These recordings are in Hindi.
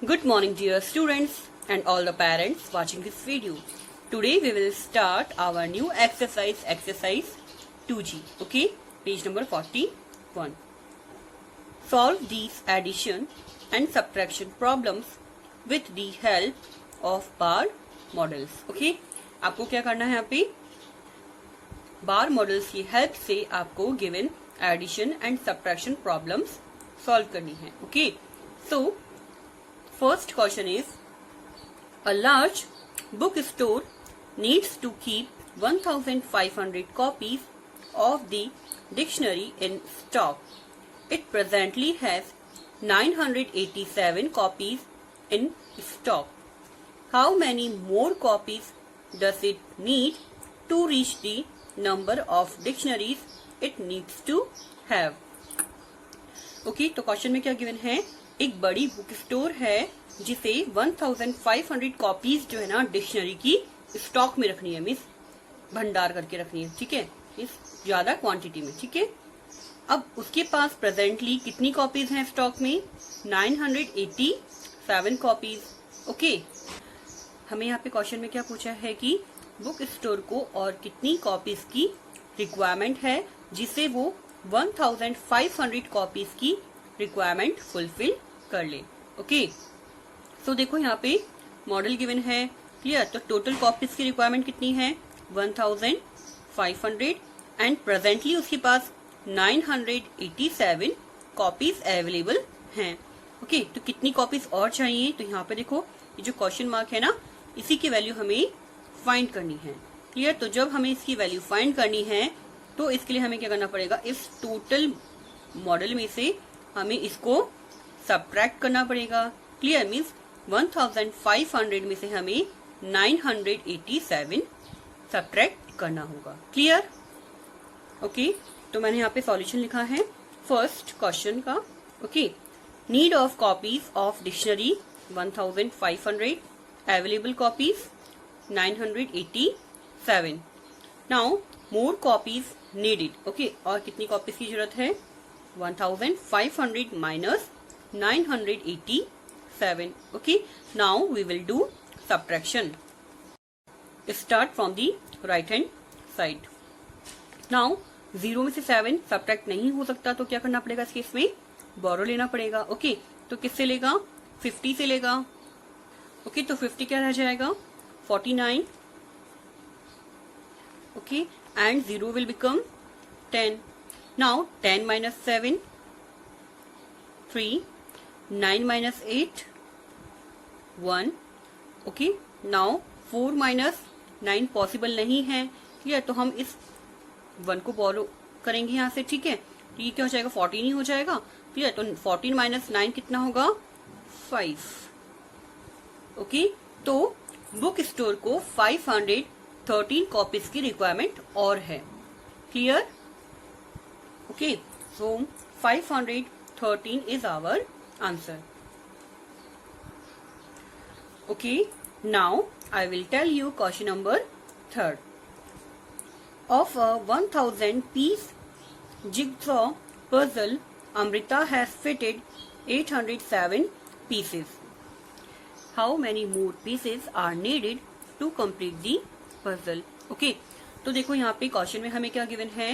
Good morning dear students and all the parents watching this video. Today we will start our new exercise 2G. Okay, page number 41. Solve these addition and subtraction problems with the help of bar models. Okay, आपको क्या करना है यहाँ पे बार मॉडल्स की हेल्प से आपको given addition and subtraction problems solve करनी है. Okay, so first question is a large book store needs to keep 1500 copies of the dictionary in stock. It presently has 987 copies in stock. How many more copies does it need to reach the number of dictionaries it needs to have? Okay, तो क्वेश्चन में क्या गिवन है, एक बड़ी बुक स्टोर है जिसे 1500 कॉपीज जो है ना डिक्शनरी की स्टॉक में रखनी है, मीन्स भंडार करके रखनी है. ठीक है, इस ज्यादा क्वांटिटी में. ठीक है, अब उसके पास प्रेजेंटली कितनी कॉपीज हैं स्टॉक में? 987 कॉपीज. ओके, हमें यहाँ पे क्वेश्चन में क्या पूछा है कि बुक स्टोर को और कितनी कॉपीज की रिक्वायरमेंट है जिसे वो 1500 कॉपीज की रिक्वायरमेंट फुलफिल कर ले. ओके, सो देखो यहाँ पे मॉडल गिवन है. क्लियर? तो टोटल कॉपीज की रिक्वायरमेंट कितनी है? 1500 एंड प्रेजेंटली उसके पास 987 कॉपीज अवेलेबल हैं. ओके, तो कितनी कॉपीज और चाहिए? तो यहाँ पे देखो ये जो क्वेश्चन मार्क है ना, इसी की वैल्यू हमें फाइंड करनी है. क्लियर? तो जब हमें इसकी वैल्यू फाइंड करनी है तो इसके लिए हमें क्या करना पड़ेगा, इस टोटल मॉडल में से हमें इसको सब्ट्रैक्ट करना पड़ेगा. क्लियर? मीन्स 1500 में से हमें 987 सब्ट्रैक्ट करना होगा. क्लियर? ओके, तो मैंने यहाँ पे सॉल्यूशन लिखा है फर्स्ट क्वेश्चन का. Okay, need of copies of dictionary 1500, available copies 987. Now more copies needed. Okay, और कितनी कॉपीज की जरूरत है? 1500 minus 987. Okay, now we will do subtraction. Start from the right hand side. Now 0 में से 7 सब्ट्रैक्ट नहीं हो सकता, तो क्या करना पड़ेगा इस केस में? बोरो लेना पड़ेगा. ओके, तो किससे लेगा? 50 से लेगा. ओके, तो 50 क्या रह जाएगा? 49. Okay, and 0 will become 10. Now 10 minus 7, 3, 9 minus 8, 1. Okay, now 4 minus 9 possible नहीं है. क्लियर? तो हम इस 1 को बोरो करेंगे यहाँ से. ठीक है, तो ये क्या हो जाएगा? 14 ही हो जाएगा. क्लियर? तो 14 minus 9 कितना होगा? 5. ओके, तो बुक स्टोर को 513 कॉपीज की रिक्वायरमेंट और है. Clear? Okay, so 513 is our answer. Okay, now I will tell you question number 3rd. Of a 1000 piece jigsaw puzzle, Amrita has fitted 807 pieces. How many more pieces are needed to complete the puzzle? Okay, तो देखो यहाँ पे क्वेश्चन में हमें क्या गिवन है,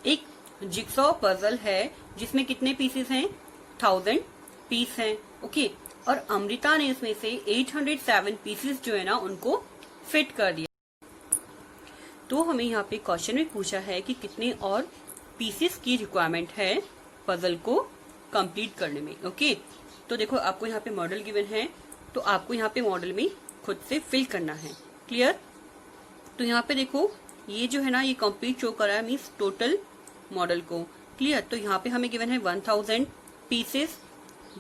एक जिक्सॉ पजल है जिसमें कितने पीसेस हैं? 1000 पीस हैं. ओके, और अमृता ने इसमें से 807 पीसेस जो है ना उनको फिट कर दिया. तो हमें यहाँ पे क्वेश्चन में पूछा है कि कितने और पीसेस की रिक्वायरमेंट है पजल को कंप्लीट करने में. ओके, तो देखो आपको यहाँ पे मॉडल गिवन है, तो आपको यहाँ पे मॉडल में खुद से फिल करना है. क्लियर? तो यहाँ पे देखो ये जो है ना ये कंप्लीट शो कर रहा है, मीन्स टोटल मॉडल को. क्लियर? तो यहाँ पे हमें गिवन है 1000 पीसेस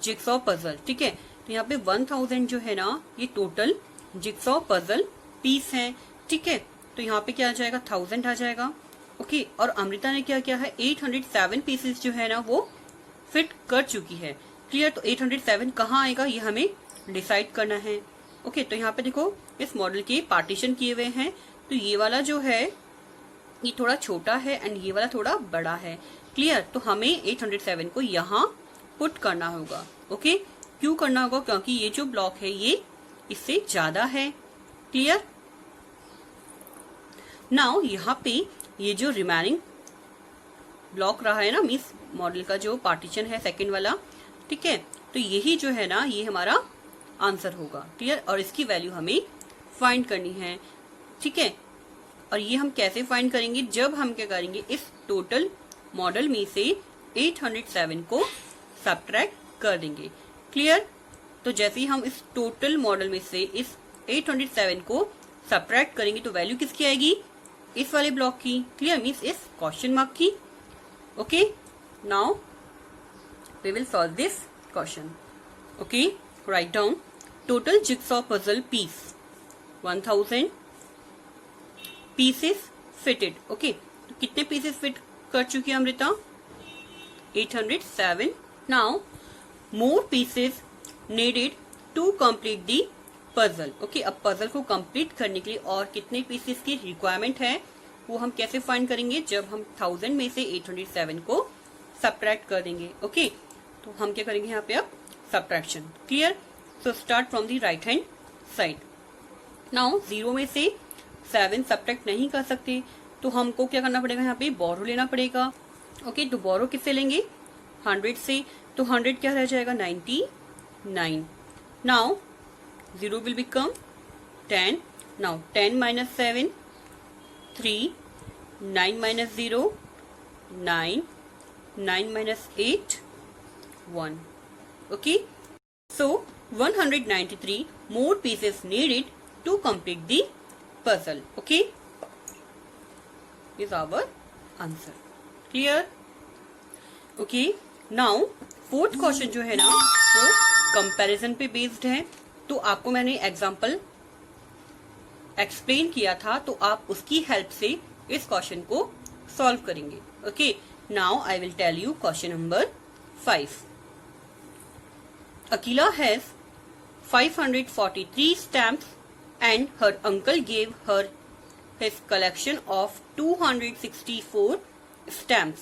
जिक्सॉ पजल. ठीक है, तो यहाँ पे 1000 जो है ना ये टोटल जिक्सॉ पजल पीस है. ठीक है, तो यहाँ पे क्या आ जाएगा? 1000 आ जाएगा. ओके, और अमृता ने क्या किया है? 807 पीसेस जो है ना वो फिट कर चुकी है. क्लियर? तो 807 कहाँ आएगा ये हमें डिसाइड करना है. ओके, तो यहाँ पे देखो इस मॉडल के पार्टीशन किए हुए हैं, तो ये वाला जो है ये थोड़ा छोटा है एंड ये वाला थोड़ा बड़ा है. क्लियर? तो हमें 807 को यहाँ पुट करना होगा. ओके, क्यों करना होगा? क्योंकि ये जो ब्लॉक है ये इससे ज्यादा है। क्लियर? नाउ यहाँ पे ये जो रिमेनिंग ब्लॉक रहा है ना, मीन्स मॉडल का जो पार्टीशन है सेकंड वाला, ठीक है, तो यही जो है ना ये हमारा आंसर होगा। क्लियर? और इसकी वैल्यू हमें फाइंड करनी है। ठीक है, और ये हम कैसे फाइंड करेंगे? जब हम क्या करेंगे, इस टोटल मॉडल में से 807 को सब्ट्रैक्ट कर देंगे। क्लियर? तो जैसे ही हम इस टोटल मॉडल में से इस 807 को सब्ट्रैक्ट करेंगे तो वैल्यू किसकी आएगी? इस वाले ब्लॉक की। क्लियर? मीन्स इस क्वेश्चन मार्क की। Okay, now we will solve this question. Okay, write down total jigsaw puzzle piece 1000 pieces fitted. Okay, तो कितने पीसेस फिट कर चुकी है Amrita? 807। Now more pieces needed to complete the puzzle. Okay, अब पजल को कंप्लीट करने के लिए और कितने पीसेस की रिक्वायरमेंट है वो हम कैसे फाइंड करेंगे? जब हम 1000 में से 807 को सब्ट्रैक्ट कर देंगे। ओके, तो हम क्या करेंगे यहाँ पे अब? Subtraction. Clear? So start from the right hand side. Now 0 में से 7 सब्ट्रैक्ट नहीं कर सकते तो हमको क्या करना पड़ेगा? यहाँ पे बोरो लेना पड़ेगा। ओके, तो बोरो किससे लेंगे? 100 से। तो 100 क्या रह जाएगा? 99। Now 0 will become 10. Now 10 minus 7, 3. 9 minus 0, 9. 9 minus 8, 1. Okay. So 193 more pieces needed to complete the puzzle. Okay. Is our answer. Clear? Okay. Now fourth question जो है ना वो कंपैरिजन पे बेस्ड है। तो आपको मैंने एग्जाम्पल एक्सप्लेन किया था, तो आप उसकी हेल्प से इस क्वेश्चन को सॉल्व करेंगे। Okay, now I will tell you question number 5। Akila has 543 stamps and her uncle gave her his collection of 264 stamps.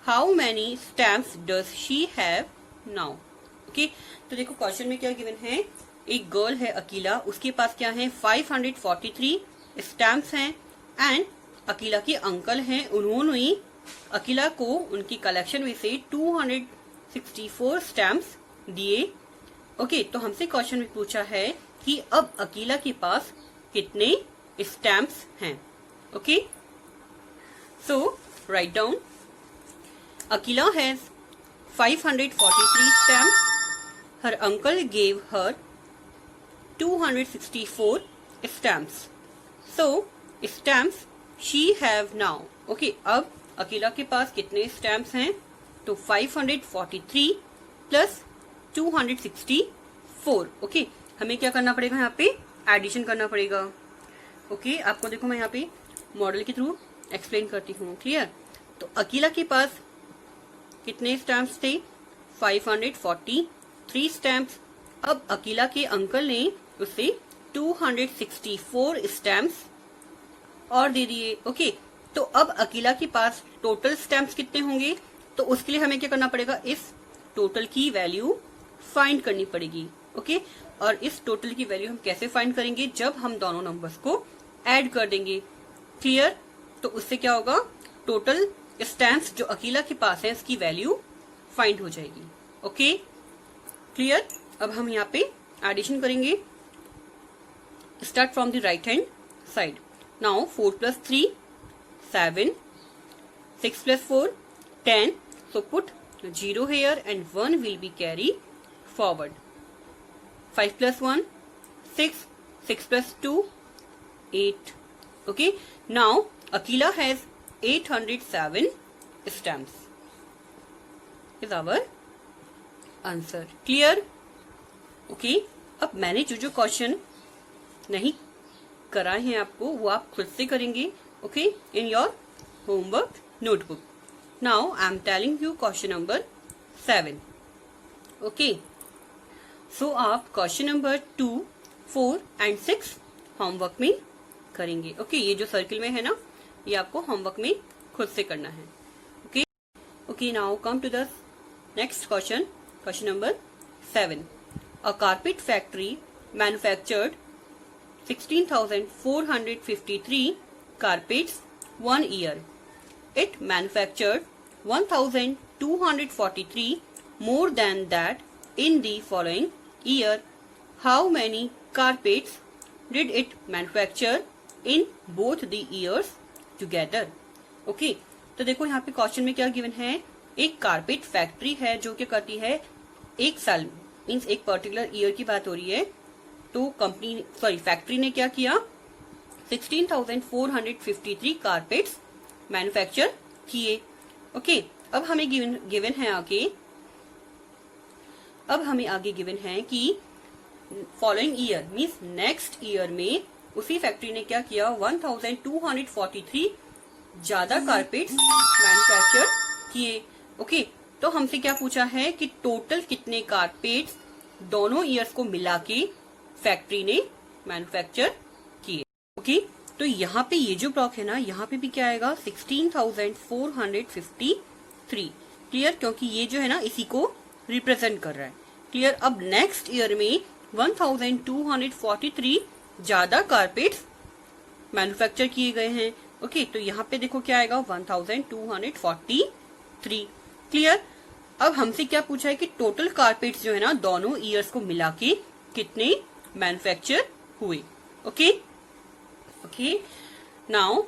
How many stamps does she have now? Okay, तो देखो क्वेश्चन में क्या गिवन है, एक गर्ल है अकीला, उसके पास क्या है? 543 स्टैम्प्स हैं एंड अकीला के अंकल हैं, उन्होंने अकीला को उनकी कलेक्शन में से 264 स्टैम्प्स दिए। ओके, तो हमसे क्वेश्चन में पूछा है कि अब अकीला के पास कितने स्टैम्प्स हैं। Okay, so write down Akila has 543 stamps, her uncle gave her 264 stamps. So stamps she have now. Okay, अब अकीला के पास कितने स्टैम्प्स हैं? तो 543 प्लस 264। ओके, हमें क्या करना पड़ेगा? यहाँ पे एडिशन करना पड़ेगा। ओके, आपको देखो मैं यहाँ पे मॉडल के थ्रू एक्सप्लेन करती हूँ। क्लियर? तो अकीला के पास कितने स्टैम्प्स थे? 543 स्टैम्प्स। अब अकीला के अंकल ने उसे 264 स्टैम्प्स और दे दिए। ओके, तो अब अकीला के पास टोटल स्टैम्प्स कितने होंगे? तो उसके लिए हमें क्या करना पड़ेगा? इस टोटल की वैल्यू फाइंड करनी पड़ेगी। ओके, और इस टोटल की वैल्यू हम कैसे फाइंड करेंगे? जब हम दोनों नंबर्स को ऐड कर देंगे। क्लियर? तो उससे क्या होगा? टोटल स्टैम्प्स जो अकीला के पास है इसकी वैल्यू फाइंड हो जाएगी। Okay, clear? अब हम यहाँ पे एडिशन करेंगे। Start from the right hand side. Now 4 plus 3 7, 6 plus 4 10. So put 0 here and 1 will be carry forward. 5 plus 1 6, 6 plus 2 8. Okay, now Akila has 807 stamps. Is our answer. Clear? Okay, अब मैंने जो क्वेश्चन नहीं कराए हैं आपको वो आप खुद से करेंगे। Okay, in your homework notebook. Now I am telling you question number 7। Okay, so आप क्वेश्चन नंबर 2, 4 एंड 6 होमवर्क में करेंगे। ओके, ये जो सर्किल में है ना ये आपको होमवर्क में खुद से करना है। Okay, now come to the next question, question number 7। a carpet factory manufactured 16,453 carpets 1 year. It manufactured 1,243 more than that in the following year. How many carpets did it manufacture in both the years together? Okay, तो देखो यहाँ पे क्वेश्चन में क्या गिवन है, एक कारपेट फैक्ट्री है जो क्या करती है एक साल मीन्स एक पर्टिकुलर ईयर की बात हो रही है, तो फैक्ट्री ने क्या किया 16,453 कारपेट्स मैन्युफैक्चर किए. ओके, अब हमें गिवन है आगे गिवन है कि following year means next year में उसी फैक्ट्री ने क्या किया 1243 ज्यादा कारपेट्स मैन्युफैक्चर किए. ओके, तो हमसे क्या पूछा है कि टोटल कितने कारपेट्स दोनों ईयर्स को मिला के फैक्ट्री ने मैन्युफैक्चर किए. ओके, तो यहाँ पे ये जो ब्लॉक है ना, यहाँ पे भी क्या आएगा 16,453. क्लियर, क्योंकि ये जो है ना इसी को रिप्रेजेंट कर रहा है. क्लियर. अब नेक्स्ट ईयर में 1243 ज्यादा कारपेट्स मैन्युफैक्चर किए गए हैं. ओके, तो यहाँ पे देखो क्या आएगा 1243. क्लियर. अब हमसे क्या पूछा है कि टोटल कारपेट्स जो है ना दोनों ईयर्स को मिला के कितने मैन्युफैक्चर हुए. Okay, now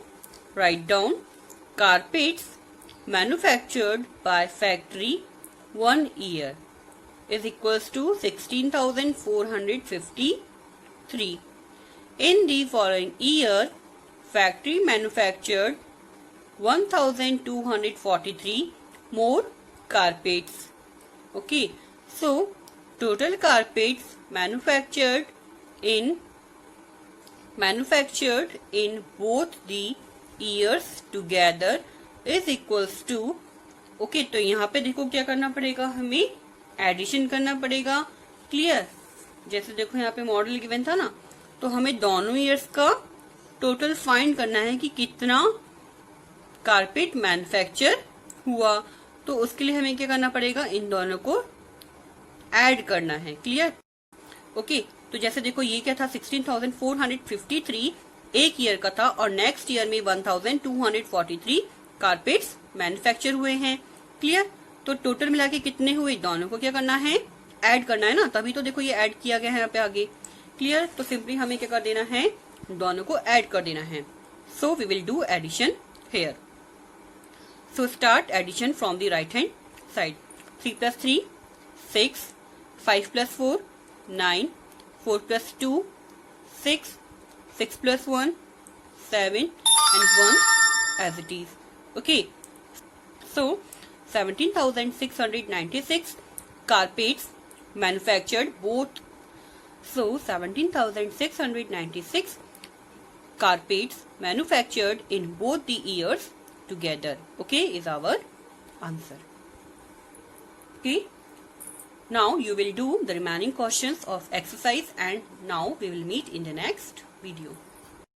write down carpets manufactured by factory 1 year is equals to 16,453. In the following year, factory manufactured 1,243 more carpets. Okay, so total carpets manufactured in both the years together is equals to. Okay, तो यहाँ पे देखो क्या करना पड़ेगा, हमें एडिशन करना पड़ेगा. क्लियर. जैसे देखो यहाँ पे मॉडल गिवन था ना, तो हमें दोनों ईयर्स का टोटल फाइंड करना है कि कितना कारपेट मैन्युफैक्चर हुआ. तो उसके लिए हमें क्या करना पड़ेगा, इन दोनों को ऐड करना है. क्लियर. ओके, तो जैसे देखो ये क्या था 16,453 एक ईयर का था और नेक्स्ट ईयर में 1,243 कारपेट्स मैन्युफैक्चर हुए हैं. क्लियर. तो टोटल मिला के कितने हुए, दोनों को क्या करना है, ऐड करना है ना, तभी तो देखो ये ऐड किया गया है यहाँ पे आगे. क्लियर. तो सिंपली हमें क्या कर देना है, दोनों को ऐड कर देना है. So we will do addition here. So start addition from the right hand side. 3 + 3 6, 5 + 4 9, 4 + 2 6, 6 + 1 7 and 1 as it is. Okay, so 17,696 carpets manufactured both. So 17,696 carpets manufactured in both the years together. Okay, is our answer. Okay, now you will do the remaining questions of exercise and now we will meet in the next video.